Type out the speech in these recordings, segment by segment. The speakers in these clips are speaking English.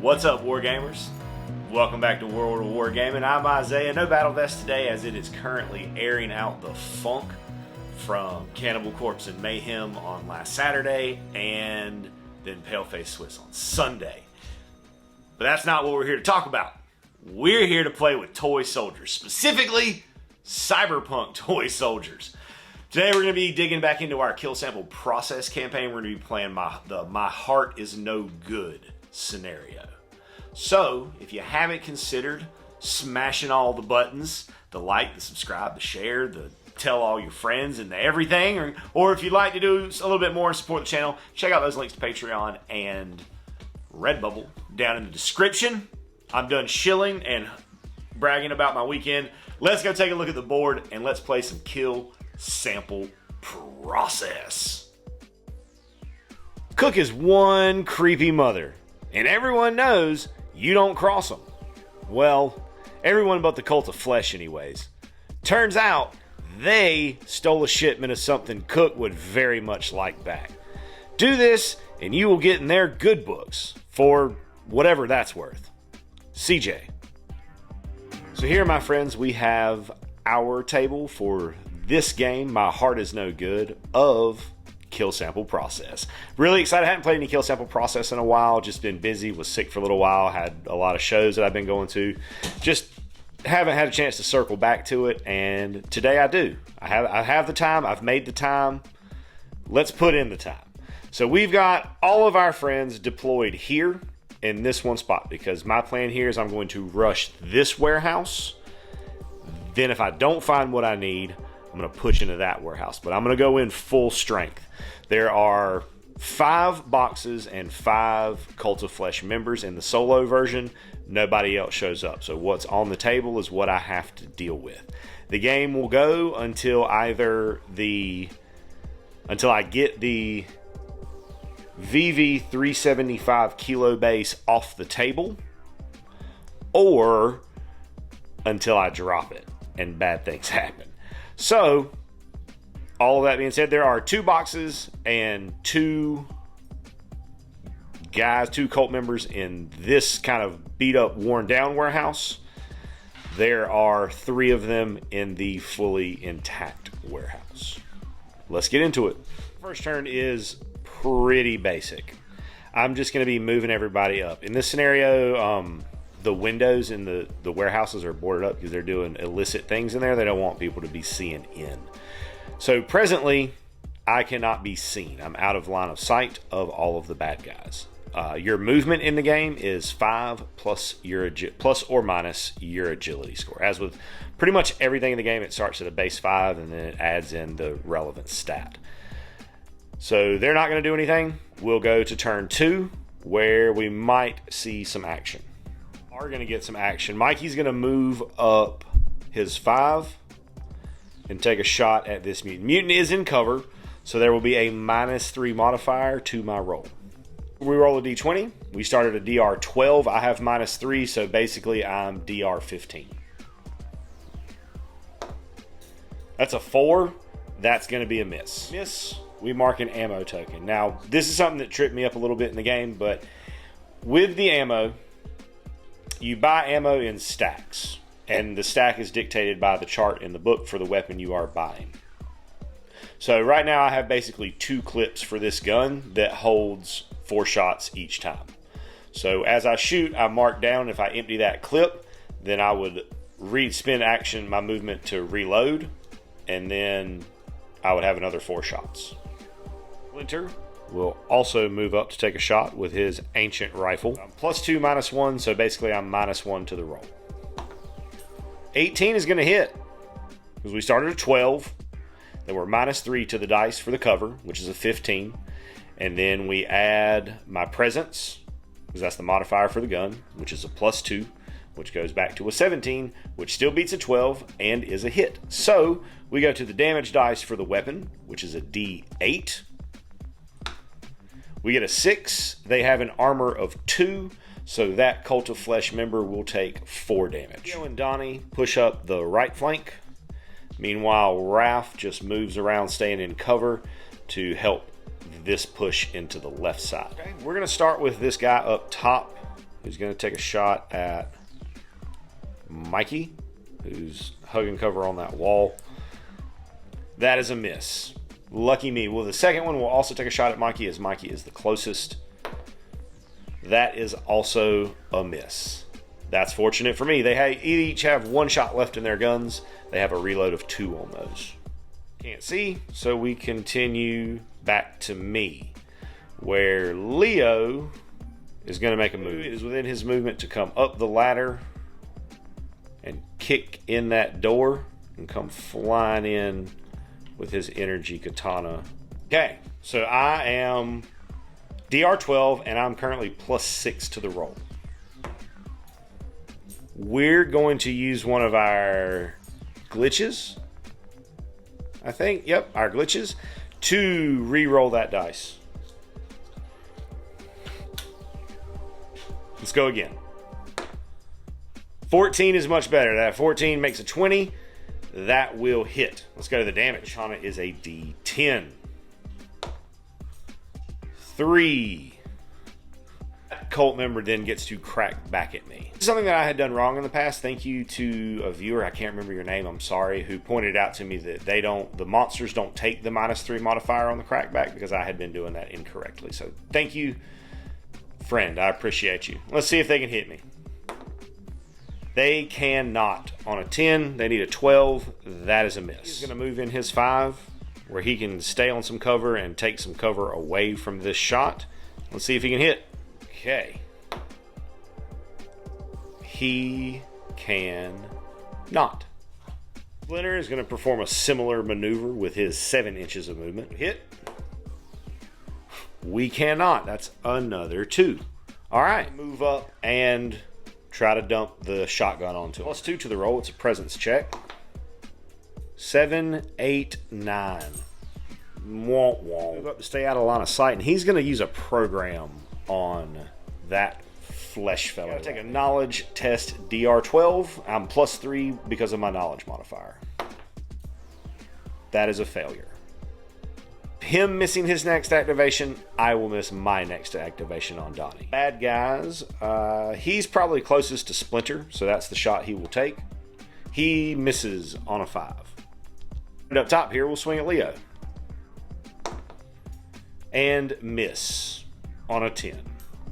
What's up, Wargamers? Welcome back to World of Wargaming. I'm Isaiah. No battle vest today, as it is currently airing out the funk from Cannibal Corpse and Mayhem on last Saturday, and then Paleface Swiss on Sunday. But that's not what we're here to talk about. We're here to play with toy soldiers, specifically cyberpunk toy soldiers. Today we're going to be digging back into our kill sample process campaign. We're going to be playing the My Heart Is No Good scenario. So, if you haven't considered smashing all the buttons, the like, the subscribe, the share, the tell all your friends and the everything, or if you'd like to do a little bit more and support the channel, check out those links to Patreon and Redbubble down in the description. I'm done shilling and bragging about my weekend. Let's go take a look at the board and let's play some kill sample process. Cook is one creepy mother, and everyone knows you don't cross them. Well, everyone but the Cult of Flesh anyways. Turns out they stole a shipment of something Cook would very much like back. Do this and you will get in their good books for whatever that's worth. CJ. So here, my friends, we have our table for this game, My Heart Is No Good, of kill sample process. Really excited. I hadn't played any kill sample process in a while. Just been busy. Was sick for a little while. Had a lot of shows that I've been going to. Just haven't had a chance to circle back to it. And today I do. I have the time. I've made the time. Let's put in the time. So we've got all of our friends deployed here in this one spot, because my plan here is I'm going to rush this warehouse. Then if I don't find what I need, I'm going to push into that warehouse, but I'm going to go in full strength. There are 5 boxes and 5 Cult of Flesh members in the solo version. Nobody else shows up. So what's on the table is what I have to deal with. The game will go until I get the VV 375 kilo base off the table, or until I drop it and bad things happen. So, all of that being said, there are 2 boxes and 2 cult members in this kind of beat up, worn down warehouse. There are 3 of them in the fully intact warehouse. Let's get into it. First turn is pretty basic. I'm just going to be moving everybody up. In this scenario, the windows in the warehouses are boarded up because they're doing illicit things in there. They don't want people to be seeing in. So presently, I cannot be seen. I'm out of line of sight of all of the bad guys. Your movement in the game is 5 plus or minus your agility score. As with pretty much everything in the game, it starts at a base 5 and then it adds in the relevant stat. So they're not going to do anything. We'll go to turn 2, where we might see some action. Are going to get some action. Mikey's going to move up his 5 and take a shot at this mutant. Mutant is in cover, so there will be a -3 modifier to my roll. We roll a d20. We started a DR 12. I have -3, so basically I'm DR 15. That's a 4. That's going to be a miss. Miss. We mark an ammo token. Now, this is something that tripped me up a little bit in the game, but with the ammo, you buy ammo in stacks, and the stack is dictated by the chart in the book for the weapon you are buying. So right now I have basically 2 clips for this gun that holds 4 shots each time. So as I shoot, I mark down. If I empty that clip, then I would spin action my movement to reload, and then I would have another 4 shots. Splinter will also move up to take a shot with his ancient rifle. I'm +2, -1, so basically I'm -1 to the roll. 18 is going to hit, because we started at 12. Then we're -3 to the dice for the cover, which is a 15. And then we add my presence, because that's the modifier for the gun, which is a +2, which goes back to a 17, which still beats a 12 and is a hit. So we go to the damage dice for the weapon, which is a D8. We get a 6. They have an armor of 2, so that Cult of Flesh member will take 4 damage. Joe and Donnie push up the right flank. Meanwhile, Raph just moves around staying in cover to help this push into the left side. Okay, we're going to start with this guy up top who's going to take a shot at Mikey, who's hugging cover on that wall. That is a miss. Lucky me. Well, the second one will also take a shot at Mikey, as Mikey is the closest. That is also a miss. That's fortunate for me. They each have one shot left in their guns. They have a reload of 2 on those. Can't see, so we continue back to me, where Leo is going to make a move. It is within his movement to come up the ladder and kick in that door and come flying in with his energy katana. Okay, so I am DR12 and I'm currently +6 to the roll. We're going to use one of our glitches, I think. Yep, our glitches, to re-roll that dice. Let's go again. 14 is much better. That 14 makes a 20. That will hit. Let's go to the damage. Katana is a D10. 3. That cult member then gets to crack back at me. Something that I had done wrong in the past. Thank you to a viewer, I can't remember your name, I'm sorry, who pointed out to me that the monsters don't take the -3 modifier on the crackback, because I had been doing that incorrectly. So thank you, friend. I appreciate you. Let's see if they can hit me. They cannot. On a 10, they need a 12. That is a miss. He's going to move in his 5, where he can stay on some cover and take some cover away from this shot. Let's see if he can hit. Okay. He can not. Splinter is going to perform a similar maneuver with his 7 inches of movement. Hit. We cannot. That's another 2. All right. Move up and try to dump the shotgun onto him. +2 to the roll. It's a presence check. 7, 8, 9. Womp womp. Move up to stay out of line of sight, and he's going to use a program on that flesh fellow. Gotta take a knowledge test DR12. I'm +3 because of my knowledge modifier. That is a failure. Him missing his next activation, I will miss my next activation on Donnie. Bad guys, he's probably closest to Splinter, so that's the shot he will take. He misses on a 5. And up top here, we'll swing at Leo. And miss on a 10.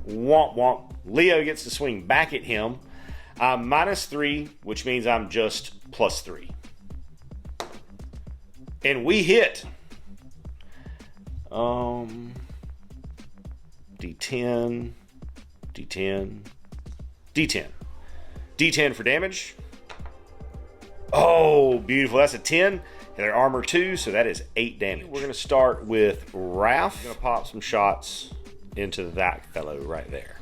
Womp womp. Leo gets to swing back at him. I'm -3, which means I'm just +3. And we hit. D10, D10, D10. D10 for damage. Oh, beautiful. That's a 10. Their armor 2, so that is 8 damage. We're going to start with Ralph. I'm going to pop some shots into that fellow right there.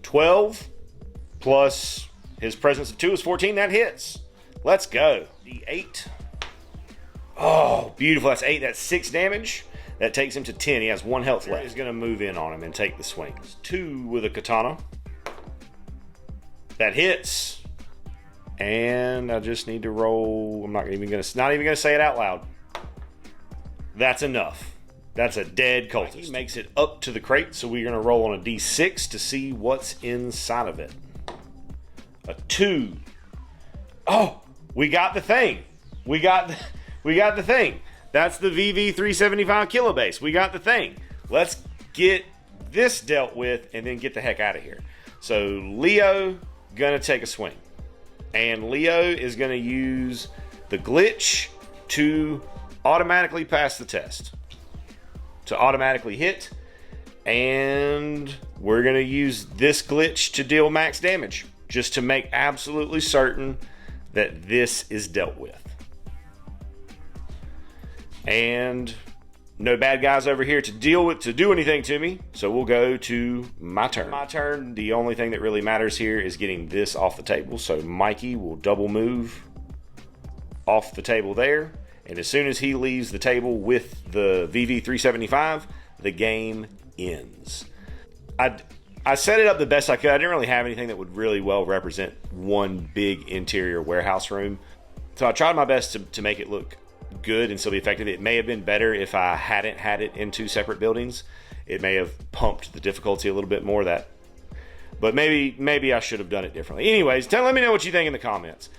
12 plus his presence of 2 is 14. That hits. Let's go. D8. Oh, beautiful. That's 8. That's 6 damage. That takes him to 10. He has 1 health left. He's going to move in on him and take the swings. 2 with a katana. That hits. And I just need to roll. I'm not even going to say it out loud. That's enough. That's a dead cultist. He makes it up to the crate, so we're going to roll on a D6 to see what's inside of it. A 2. Oh, we got the thing. We got the thing. That's the VV375 kilobase. We got the thing. Let's get this dealt with and then get the heck out of here. So Leo gonna take a swing. And Leo is gonna use the glitch to automatically pass the test. To automatically hit. And we're gonna use this glitch to deal max damage. Just to make absolutely certain that this is dealt with. And no bad guys over here to deal with, to do anything to me. So we'll go to my turn. My turn, the only thing that really matters here is getting this off the table. So Mikey will double move off the table there. And as soon as he leaves the table with the VV375, the game ends. I set it up the best I could. I didn't really have anything that would really well represent one big interior warehouse room. So I tried my best to make it look good and still be effective. It may have been better if I hadn't had it in 2 separate buildings. It may have pumped the difficulty a little bit more. That But maybe I should have done it differently. Anyways, let me know what you think in the comments.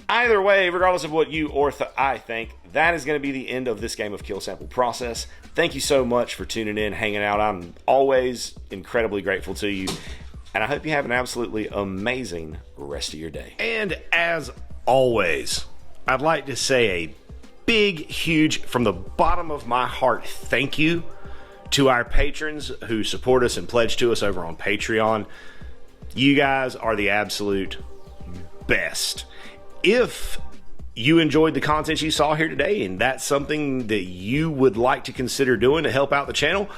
Either way, regardless of what you or I think, that is going to be the end of this game of Kill Sample Process. Thank you so much for tuning in, hanging out. I'm always incredibly grateful to you. And I hope you have an absolutely amazing rest of your day. And as always, I'd like to say a big, huge, from the bottom of my heart, thank you to our patrons who support us and pledge to us over on Patreon. You guys are the absolute best. If you enjoyed the content you saw here today and that's something that you would like to consider doing to help out the channel,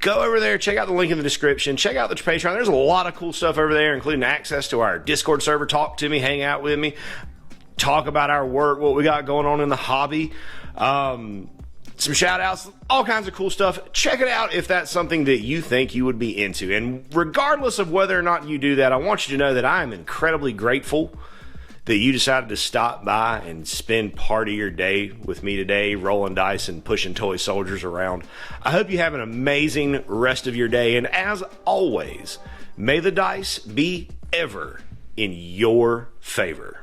go over there, check out the link in the description, check out the Patreon. There's a lot of cool stuff over there, including access to our Discord server, talk to me, hang out with me, talk about our work, what we got going on in the hobby, some shout outs, all kinds of cool stuff. Check it out if that's something that you think you would be into. And regardless of whether or not you do that, I want you to know that I am incredibly grateful that you decided to stop by and spend part of your day with me today, rolling dice and pushing toy soldiers around. I hope you have an amazing rest of your day. And as always, may the dice be ever in your favor.